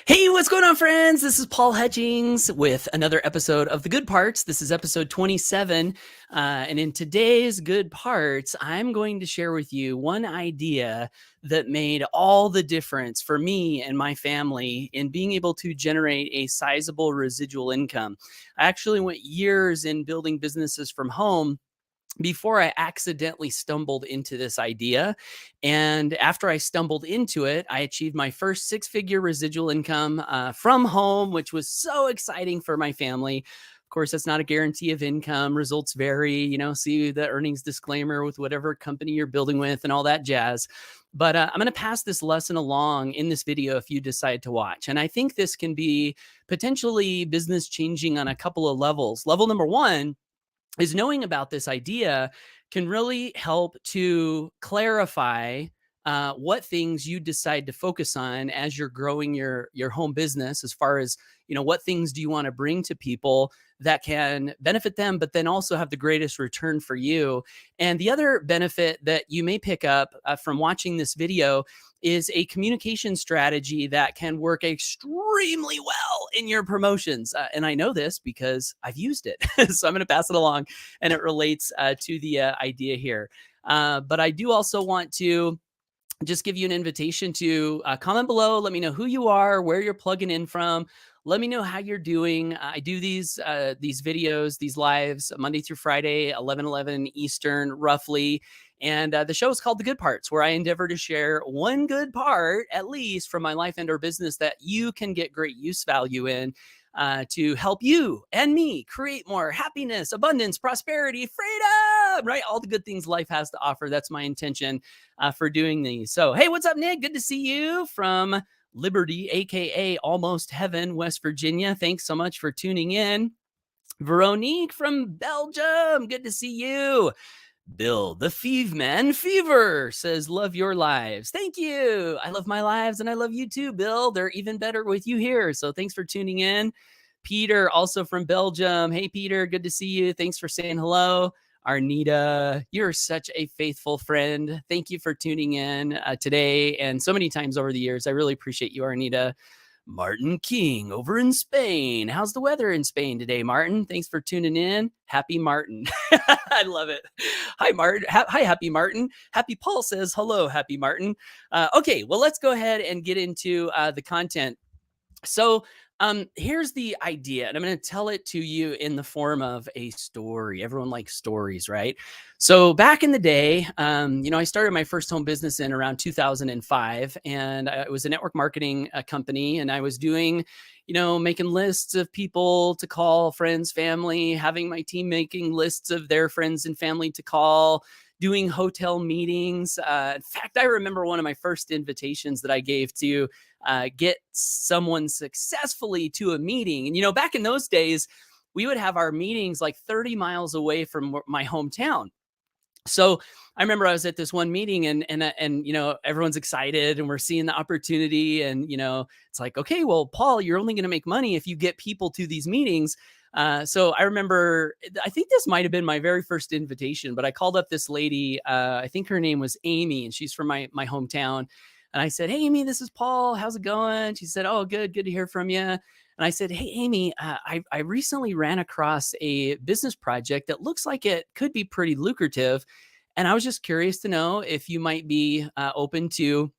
Hey, what's going on, friends? This is Paul Hutchings with another episode of The Good Parts. This is episode 27. And in today's Good Parts, I'm going to share with you one idea that made all the difference for me and my family in being able to generate a sizable residual income. I actually went years in building businesses from home before I accidentally stumbled into this idea. And after I stumbled into it, I achieved my first six-figure residual income from home, which was so exciting for my family. Of course, that's not a guarantee of income. Results vary, see the earnings disclaimer with whatever company you're building with and all that jazz. But I'm going to pass this lesson along in this video if you decide to watch. And I think this can be potentially business changing on a couple of levels. Level number one is knowing about this idea can really help to clarify what things you decide to focus on as you're growing your home business, as far as what things do you want to bring to people that can benefit them, but then also have the greatest return for you. And the other benefit that you may pick up from watching this video is a communication strategy that can work extremely well in your promotions. And I know this because I've used it. So I'm going to pass it along, and it relates to the idea here. But I do also want to just give you an invitation to comment below. Let me know who you are, where you're plugging in from. Let me know how you're doing. I do these videos, these lives, Monday through Friday, 11:11 Eastern, roughly. And the show is called The Good Parts, where I endeavor to share one good part, at least, from my life and or business that you can get great use value in to help you and me create more happiness, abundance, prosperity, freedom, right? All the good things life has to offer. That's my intention for doing these. So, hey, what's up, Nick? Good to see you from Liberty, aka Almost Heaven, West Virginia. Thanks so much for tuning in. Veronique from Belgium, good to see you. Bill, the Man Fever says, love your lives. Thank you. I love my lives, and I love you too, Bill. They're even better with you here. So thanks for tuning in. Peter, also from Belgium. Hey, Peter, good to see you. Thanks for saying hello. Arnita, you're such a faithful friend. Thank you for tuning in today and so many times over the years. I really appreciate you, Arnita. Martin King over in Spain. How's the weather in Spain today, Martin? Thanks for tuning in. Happy Martin. I love it. Hi, Martin. Hi, Happy Martin. Happy Paul says, hello, Happy Martin. Okay, well, let's go ahead and get into the content. So here's the idea, and I'm going to tell it to you in the form of a story. Everyone likes stories, right? So back in the day, I started my first home business in around 2005, and it was a network marketing company, and I was doing, making lists of people to call, friends, family, having my team making lists of their friends and family to call, doing hotel meetings. In fact, I remember one of my first invitations that I gave to get someone successfully to a meeting. And, back in those days, we would have our meetings like 30 miles away from my hometown. So I remember I was at this one meeting and everyone's excited and we're seeing the opportunity. And, it's like, okay, well, Paul, you're only going to make money if you get people to these meetings. So I remember, I think this might've been my very first invitation, but I called up this lady. I think her name was Amy, and she's from my hometown. And I said, hey, Amy, this is Paul. How's it going? She said, oh, good to hear from you. And I said, hey, Amy, I recently ran across a business project that looks like it could be pretty lucrative. And I was just curious to know if you might be open to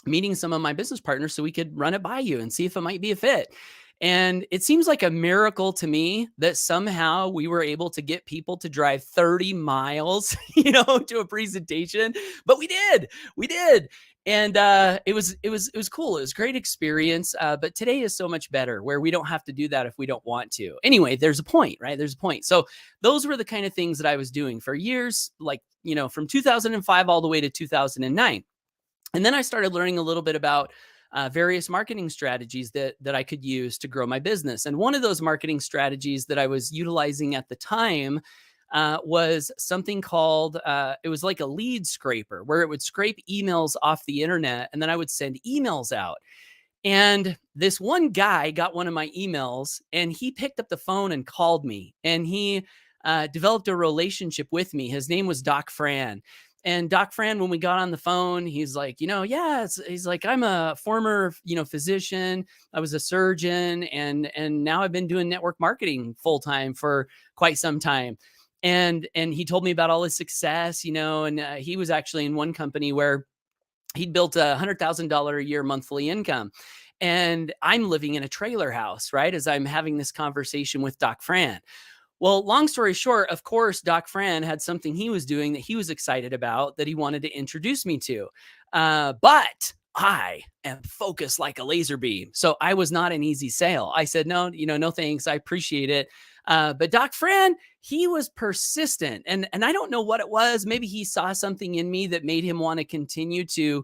meeting some of my business partners so we could run it by you and see if it might be a fit. And it seems like a miracle to me that somehow we were able to get people to drive 30 miles, to a presentation, but we did. And it was cool. It was a great experience. But today is so much better, where we don't have to do that if we don't want to. Anyway, there's a point, right? There's a point. So those were the kind of things that I was doing for years, like, from 2005 all the way to 2009. And then I started learning a little bit about various marketing strategies that I could use to grow my business. And one of those marketing strategies that I was utilizing at the time was something called, it was like a lead scraper, where it would scrape emails off the internet, and then I would send emails out. And this one guy got one of my emails, and he picked up the phone and called me, and he developed a relationship with me. His name was Doc Fran. And Doc Fran, when we got on the phone, he's like, yeah, he's like, I'm a former, physician. I was a surgeon, and now I've been doing network marketing full time for quite some time. And he told me about all his success, and he was actually in one company where he'd built $100,000 a year monthly income. And I'm living in a trailer house, right? As I'm having this conversation with Doc Fran. Well, long story short, of course, Doc Fran had something he was doing that he was excited about that he wanted to introduce me to. But I am focused like a laser beam. So I was not an easy sale. I said, no, no thanks. I appreciate it. But Doc Fran, he was persistent. And I don't know what it was. Maybe he saw something in me that made him want to continue to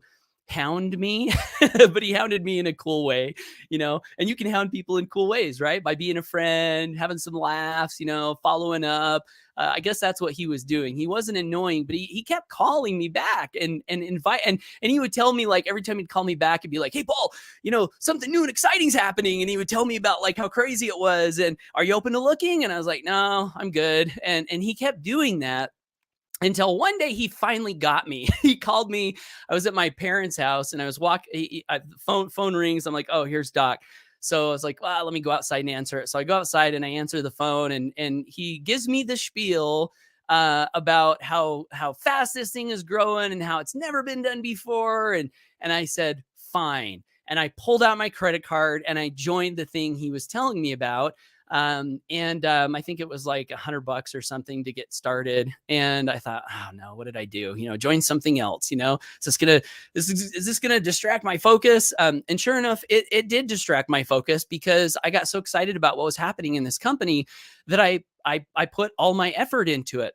hound me, but he hounded me in a cool way, and you can hound people in cool ways, right? By being a friend, having some laughs, following up. I guess that's what he was doing. He wasn't annoying, but he kept calling me back and invite, and he would tell me, like, every time he'd call me back, he'd be like, hey, Paul, something new and exciting's happening. And he would tell me about like how crazy it was. And are you open to looking? And I was like, no, I'm good. And he kept doing that until one day he finally got me. He called me. I was at my parents' house and I was walking. Phone rings. I'm like, oh, here's Doc. So I was like, well, let me go outside and answer it. So I go outside and I answer the phone, and he gives me the spiel about how fast this thing is growing and how it's never been done before. And I said, fine. And I pulled out my credit card and I joined the thing he was telling me about. I think it was like $100 or something to get started. And I thought, oh no, what did I do? Join something else, is this gonna distract my focus? And sure enough, it did distract my focus because I got so excited about what was happening in this company that I put all my effort into it.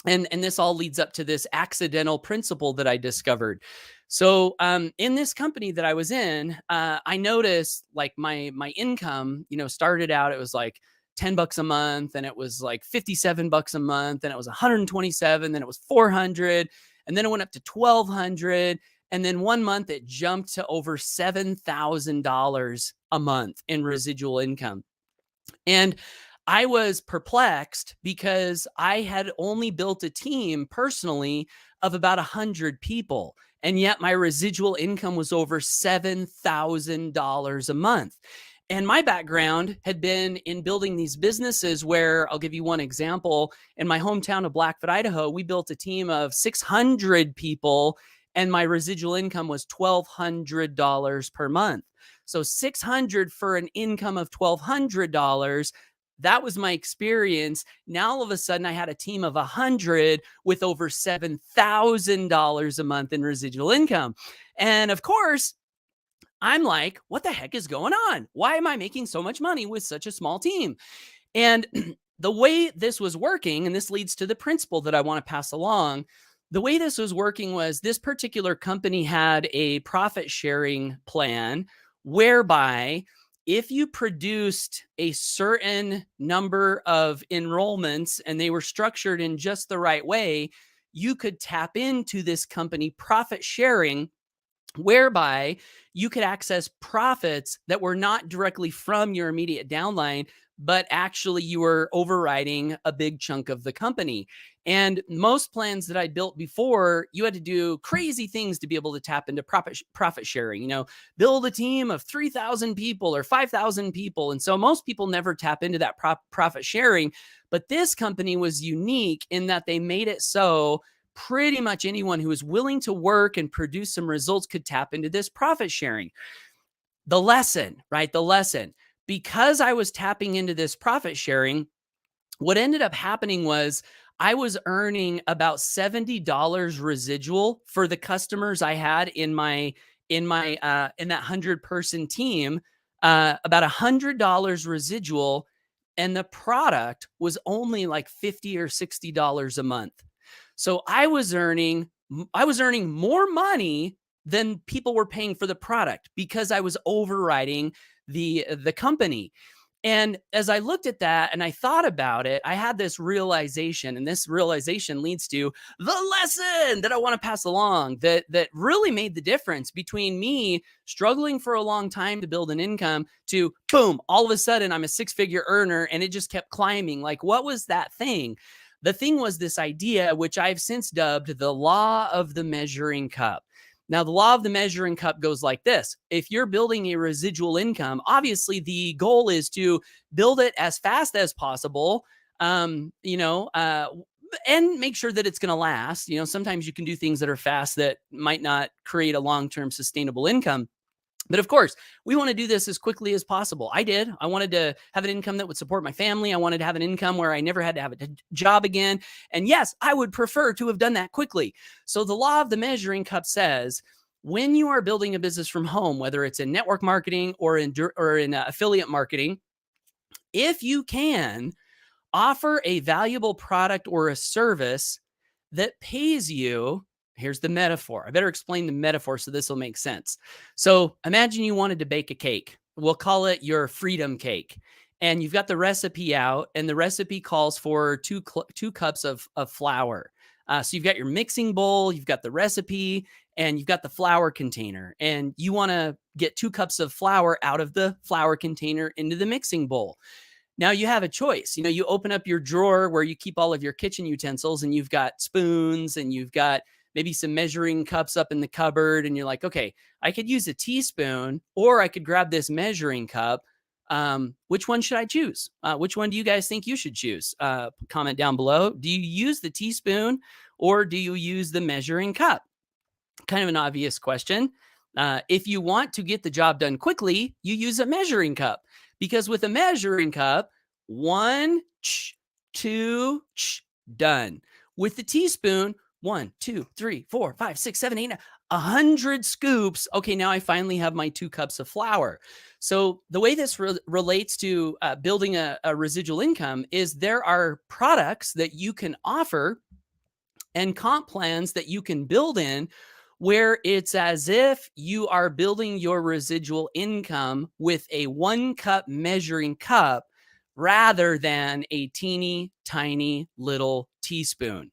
And this all leads up to this accidental principle that I discovered. So in this company that I was in, I noticed like my income, started out, it was like $10 a month, and it was like $57 a month, and it was 127, then it was 400, and then it went up to 1,200. And then one month it jumped to over $7,000 a month in residual income. And I was perplexed because I had only built a team personally of about 100 people. And yet my residual income was over $7,000 a month. And my background had been in building these businesses where, I'll give you one example. In my hometown of Blackfoot, Idaho, we built a team of 600 people, and my residual income was $1,200 per month. So 600 for an income of $1,200. That was my experience. Now, all of a sudden, I had a team of 100 with over $7,000 a month in residual income. And of course, I'm like, what the heck is going on? Why am I making so much money with such a small team? And the way this was working, and this leads to the principle that I want to pass along. The way this was working was this particular company had a profit sharing plan whereby if you produced a certain number of enrollments and they were structured in just the right way, you could tap into this company profit sharing, whereby you could access profits that were not directly from your immediate downline, but actually you were overriding a big chunk of the company. And most plans that I built before, you had to do crazy things to be able to tap into profit sharing, build a team of 3,000 people or 5,000 people. And so most people never tap into that profit sharing. But this company was unique in that they made it so pretty much anyone who was willing to work and produce some results could tap into this profit sharing. The lesson, right? The lesson, because I was tapping into this profit sharing, what ended up happening was I was earning about $70 residual for the customers I had in that 100-person team, about $100 residual, and the product was only like $50 or $60 a month. So I was earning more money than people were paying for the product because I was overriding the company. And as I looked at that and I thought about it, I had this realization, and this realization leads to the lesson that I want to pass along that really made the difference between me struggling for a long time to build an income to boom, all of a sudden I'm a six-figure earner, and it just kept climbing. Like, what was that thing? The thing was this idea, which I've since dubbed the law of the measuring cup. Now, the law of the measuring cup goes like this. If you're building a residual income, obviously the goal is to build it as fast as possible, um, you know, uh, and make sure that it's going to last. Sometimes you can do things that are fast that might not create a long-term sustainable income. But of course, we want to do this as quickly as possible. I did. I wanted to have an income that would support my family. I wanted to have an income where I never had to have a job again. And yes, I would prefer to have done that quickly. So the law of the measuring cup says, when you are building a business from home, whether it's in network marketing or in affiliate marketing, if you can offer a valuable product or a service that pays you. Here's the metaphor. I better explain the metaphor so this will make sense. So imagine you wanted to bake a cake. We'll call it your freedom cake. And you've got the recipe out, and the recipe calls for two cups of flour. So you've got your mixing bowl, you've got the recipe, and you've got the flour container. And you want to get 2 cups of flour out of the flour container into the mixing bowl. Now you have a choice. You open up your drawer where you keep all of your kitchen utensils, and you've got spoons, and you've got maybe some measuring cups up in the cupboard. And you're like, okay, I could use a teaspoon, or I could grab this measuring cup. Which one should I choose? Which one do you guys think you should choose? Comment down below. Do you use the teaspoon, or do you use the measuring cup? Kind of an obvious question. If you want to get the job done quickly, you use a measuring cup, because with a measuring cup, 1, 2, done. With the teaspoon, 1, 2, 3, 4, 5, 6, 7, 8, 9, 100 scoops. Okay, now I finally have my 2 cups of flour. So the way this relates to building a residual income is there are products that you can offer and comp plans that you can build in, where it's as if you are building your residual income with a 1-cup measuring cup rather than a teeny tiny little teaspoon.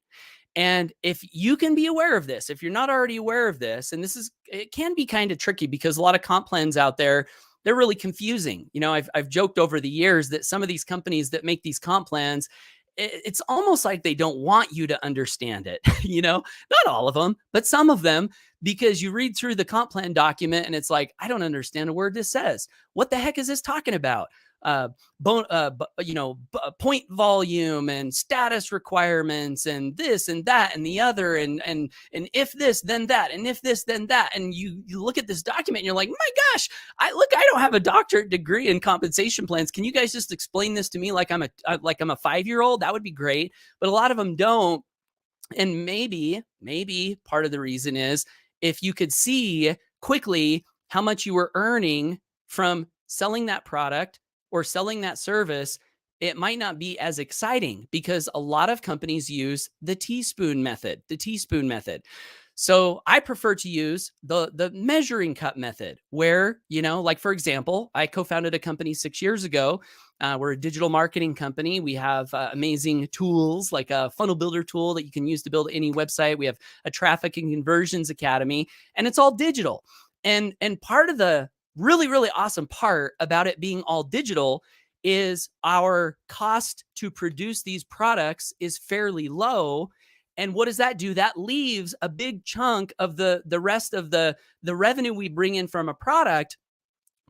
And if you can be aware of this, if you're not already aware of this, and it can be kind of tricky because a lot of comp plans out there, they're really confusing. I've joked over the years that some of these companies that make these comp plans, it's almost like they don't want you to understand it. Not all of them, but some of them, because you read through the comp plan document and it's like, I don't understand a word this says. What the heck is this talking about? Point volume and status requirements and this and that and the other and if this then that and if this then that, and you look at this document and you're like, my gosh, I don't have a doctorate degree in compensation plans. Can you guys just explain this to me like I'm a 5-year-old? That would be great. But a lot of them don't. And maybe part of the reason is if you could see quickly how much you were earning from selling that product or selling that service, it might not be as exciting, because a lot of companies use the teaspoon method. So I prefer to use the measuring cup method, where, like, for example, I co-founded a company 6 years ago. We're a digital marketing company. We have amazing tools like a funnel builder tool that you can use to build any website. We have a traffic and conversions academy, and it's all digital. And part of the really, really awesome part about it being all digital is our cost to produce these products is fairly low. And what does that do? That leaves a big chunk of the rest of the revenue we bring in from a product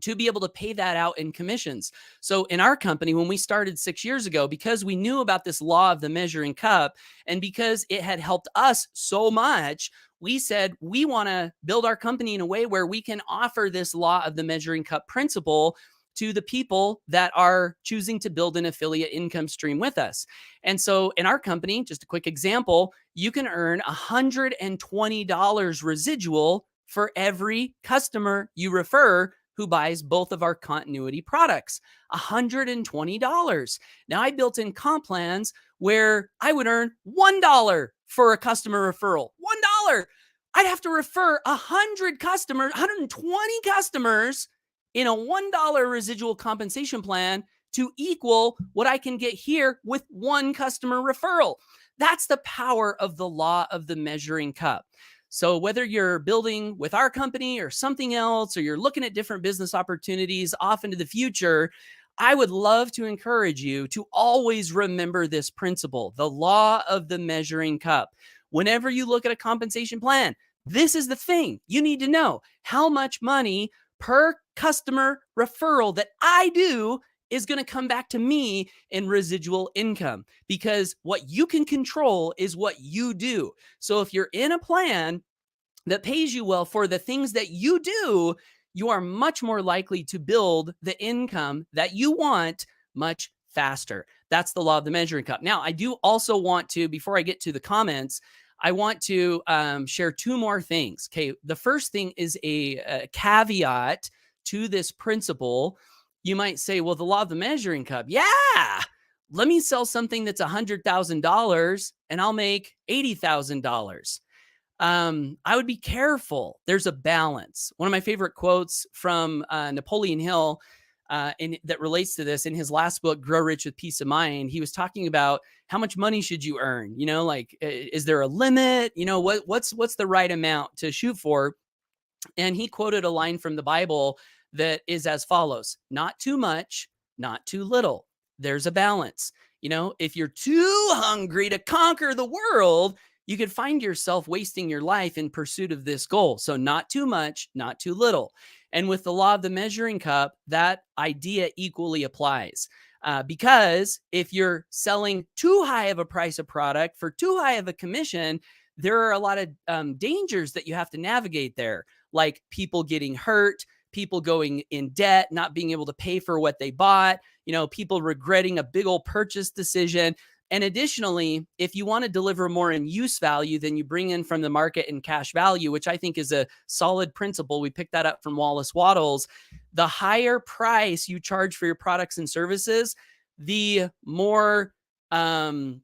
to be able to pay that out in commissions. So in our company, when we started 6 years ago, because we knew about this law of the measuring cup, and because it had helped us so much, we said we want to build our company in a way where we can offer this law of the measuring cup principle to the people that are choosing to build an affiliate income stream with us. And so in our company, just a quick example, you can earn $120 residual for every customer you refer who buys both of our continuity products. $120. Now, I built in comp plans where I would earn $1 for a customer referral. $1. I'd have to refer 120 customers in a $1 residual compensation plan to equal what I can get here with 1 customer referral. That's the power of the law of the measuring cup. So whether you're building with our company or something else, or you're looking at different business opportunities off into the future, I would love to encourage you to always remember this principle, the law of the measuring cup. Whenever you look at a compensation plan, this is the thing you need to know: how much money per customer referral that I do is going to come back to me in residual income, because what you can control is what you do. So if you're in a plan that pays you well for the things that you do, you are much more likely to build the income that you want much faster. That's the law of the measuring cup. Now, I do also want to, before I get to the comments, I want to share two more things. Okay. The first thing is a caveat to this principle. You might say, well, the law of the measuring cup. Yeah. Let me sell something that's $100,000 and I'll make $80,000. I would be careful. There's a balance. One of my favorite quotes from Napoleon Hill that relates to this, in his last book, Grow Rich with Peace of Mind, he was talking about how much money should you earn? You know, like, is there a limit? You know, what's the right amount to shoot for? And he quoted a line from the Bible that is as follows: not too much, not too little. There's a balance. You know, if you're too hungry to conquer the world, you could find yourself wasting your life in pursuit of this goal. So, not too much, not too little. And with the law of the measuring cup, that idea equally applies. Because if you're selling too high of a price of product for too high of a commission, there are a lot of dangers that you have to navigate there, like people getting hurt, people going in debt, not being able to pay for what they bought, you know, people regretting a big old purchase decision. And additionally, if you want to deliver more in use value than you bring in from the market in cash value, which I think is a solid principle, we picked that up from Wallace Wattles, the higher price you charge for your products and services, the more the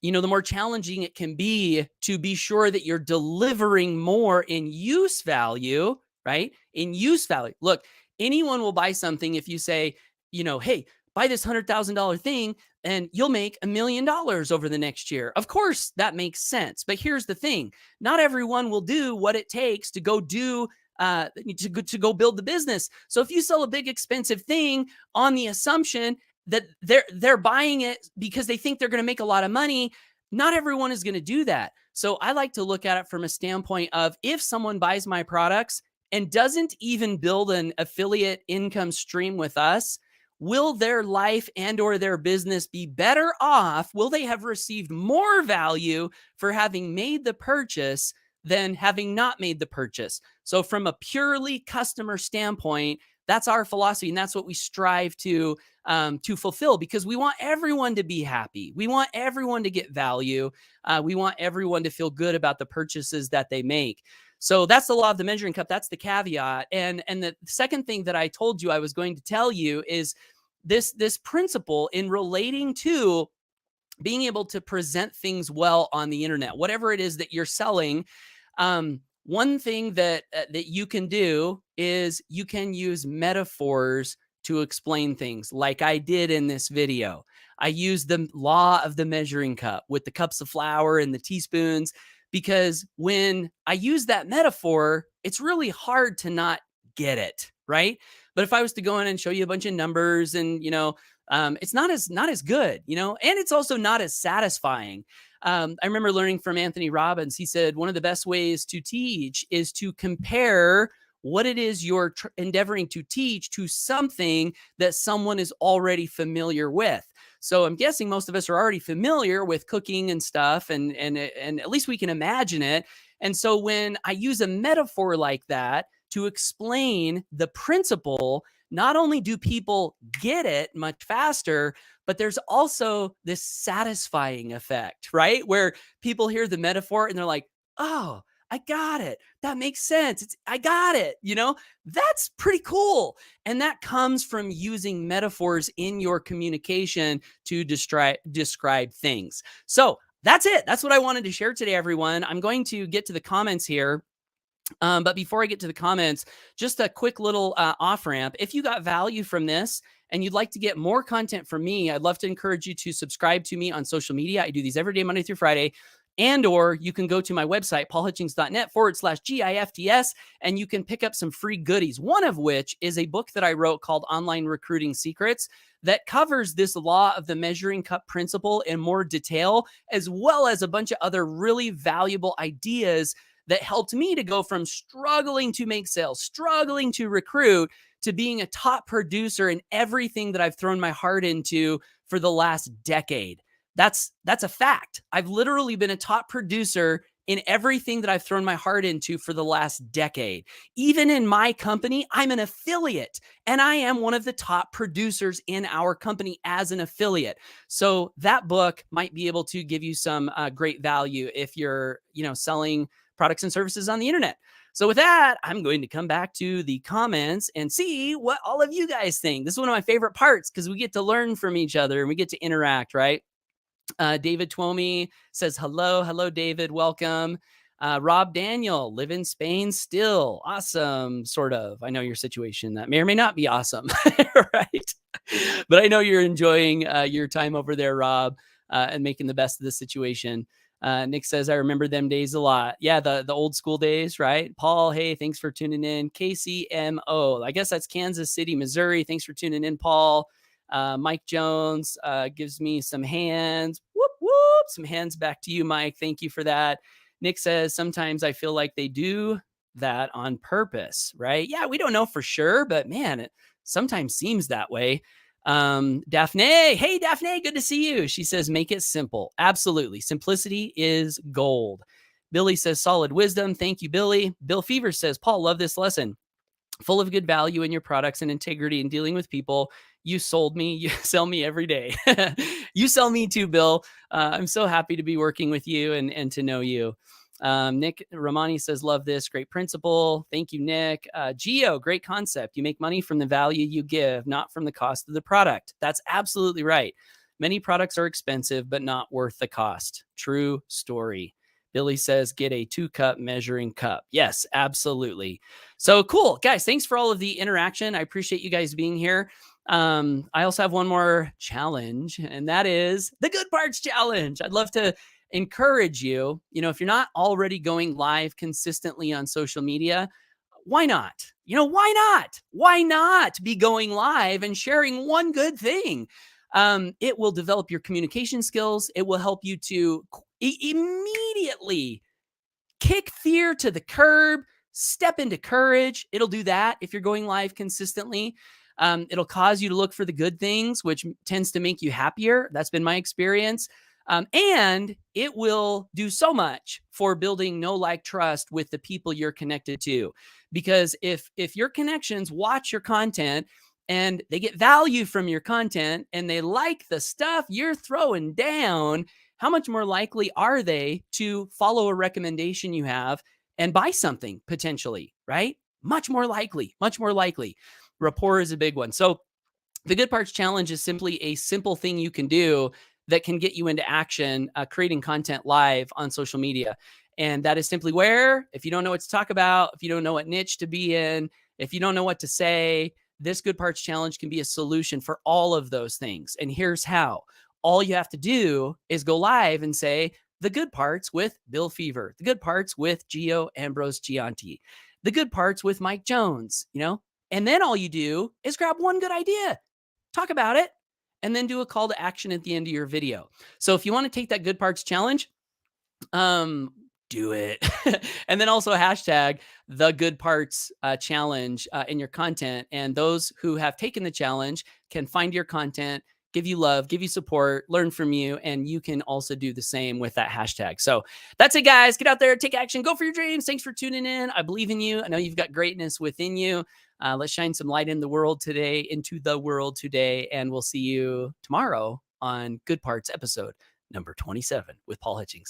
more challenging it can be sure that you're delivering more in use value, right? In use value. Look, anyone will buy something if you say, hey, buy this $100,000 thing and you'll make $1 million over the next year. Of course, that makes sense. But here's the thing: not everyone will do what it takes to go do to go build the business. So if you sell a big expensive thing on the assumption that they're buying it because they think they're going to make a lot of money, not everyone is going to do that. So I like to look at it from a standpoint of, if someone buys my products and doesn't even build an affiliate income stream with us, will their life and or their business be better off? Will they have received more value for having made the purchase than having not made the purchase? So from a purely customer standpoint, that's our philosophy, and that's what we strive to fulfill, because we want everyone to be happy. We want everyone to get value. We want everyone to feel good about the purchases that they make. So that's the law of the measuring cup. That's the caveat. And the second thing that I told you I was going to tell you is this principle in relating to being able to present things well on the internet, whatever it is that you're selling. One thing that you can do is you can use metaphors to explain things, like I did in this video. I used the law of the measuring cup with the cups of flour and the teaspoons, because when I use that metaphor, it's really hard to not get it, right? But if I was to go in and show you a bunch of numbers and, it's not as good, and it's also not as satisfying. I remember learning from Anthony Robbins. He said one of the best ways to teach is to compare what it is you're endeavoring to teach to something that someone is already familiar with. So I'm guessing most of us are already familiar with cooking and stuff, and at least we can imagine it. And so when I use a metaphor like that to explain the principle, not only do people get it much faster, but there's also this satisfying effect, right? Where people hear the metaphor and they're like, oh, I got it. That makes sense. I got it. That's pretty cool. And that comes from using metaphors in your communication to describe things. So that's it. That's what I wanted to share today, everyone. I'm going to get to the comments here. But before I get to the comments, just a quick little off ramp. If you got value from this and you'd like to get more content from me, I'd love to encourage you to subscribe to me on social media. I do these every day, Monday through Friday. And or you can go to my website, paulhutchings.net/GIFTS, and you can pick up some free goodies. One of which is a book that I wrote called Online Recruiting Secrets that covers this law of the measuring cup principle in more detail, as well as a bunch of other really valuable ideas that helped me to go from struggling to make sales, struggling to recruit, to being a top producer in everything that I've thrown my heart into for the last decade. That's a fact. I've literally been a top producer in everything that I've thrown my heart into for the last decade. Even in my company, I'm an affiliate and I am one of the top producers in our company as an affiliate. So that book might be able to give you some great value if you're, selling products and services on the internet. So with that, I'm going to come back to the comments and see what all of you guys think. This is one of my favorite parts because we get to learn from each other and we get to interact, right? David Twomey says, hello. Hello, David. Welcome. Rob Daniel, live in Spain still. Awesome, sort of. I know your situation. That may or may not be awesome, right? But I know you're enjoying your time over there, Rob, and making the best of the situation. Nick says, I remember them days a lot. Yeah, the old school days, right? Paul, hey, thanks for tuning in. KCMO, I guess that's Kansas City, Missouri. Thanks for tuning in, Paul. Mike Jones gives me some hands. Whoop, whoop. Some hands back to you, Mike. Thank you for that. Nick says, sometimes I feel like they do that on purpose, right? Yeah, we don't know for sure, but man, it sometimes seems that way. Daphne, hey, Daphne, good to see you. She says, make it simple. Absolutely. Simplicity is gold. Billy says, solid wisdom. Thank you, Billy. Bill Fever says, Paul, love this lesson. Full of good value in your products and integrity in dealing with people. You sold me. You sell me every day. You sell me too, Bill. I'm so happy to be working with you and to know you. Nick Romani says, love this. Great principle. Thank you, Nick. Geo, great concept. You make money from the value you give, not from the cost of the product. That's absolutely right. Many products are expensive, but not worth the cost. True story. Billy says, get a 2-cup measuring cup. Yes, absolutely. So cool. Guys, thanks for all of the interaction. I appreciate you guys being here. I also have one more challenge, and that is the Good Parts Challenge. I'd love to encourage you, if you're not already going live consistently on social media, why not? Why not? Why not be going live and sharing one good thing? It will develop your communication skills. It will help you to immediately kick fear to the curb, step into courage. It'll do that if you're going live consistently. It'll cause you to look for the good things, which tends to make you happier. That's been my experience. And it will do so much for building know, like, trust with the people you're connected to. Because if your connections watch your content and they get value from your content and they like the stuff you're throwing down, how much more likely are they to follow a recommendation you have and buy something potentially, right? Much more likely, much more likely. Rapport is a big one. So the Good Parts Challenge is simply a simple thing you can do that can get you into action, creating content live on social media. And that is simply where, if you don't know what to talk about, if you don't know what niche to be in, if you don't know what to say, this Good Parts Challenge can be a solution for all of those things. And here's how. All you have to do is go live and say, the good parts with Bill Fever, the good parts with Gio Ambrose Gianti, the good parts with Mike Jones, and then all you do is grab one good idea, talk about it, and then do a call to action at the end of your video. So if you want to take that Good Parts Challenge, do it. And then also hashtag the Good Parts Challenge in your content. And those who have taken the challenge can find your content, give you love, give you support, learn from you, and you can also do the same with that hashtag. So that's it, guys. Get out there, take action, go for your dreams. Thanks for tuning in. I believe in you. I know you've got greatness within you. Let's shine some light in the world today, into the world today, and we'll see you tomorrow on Good Parts episode number 27 with Paul Hutchings.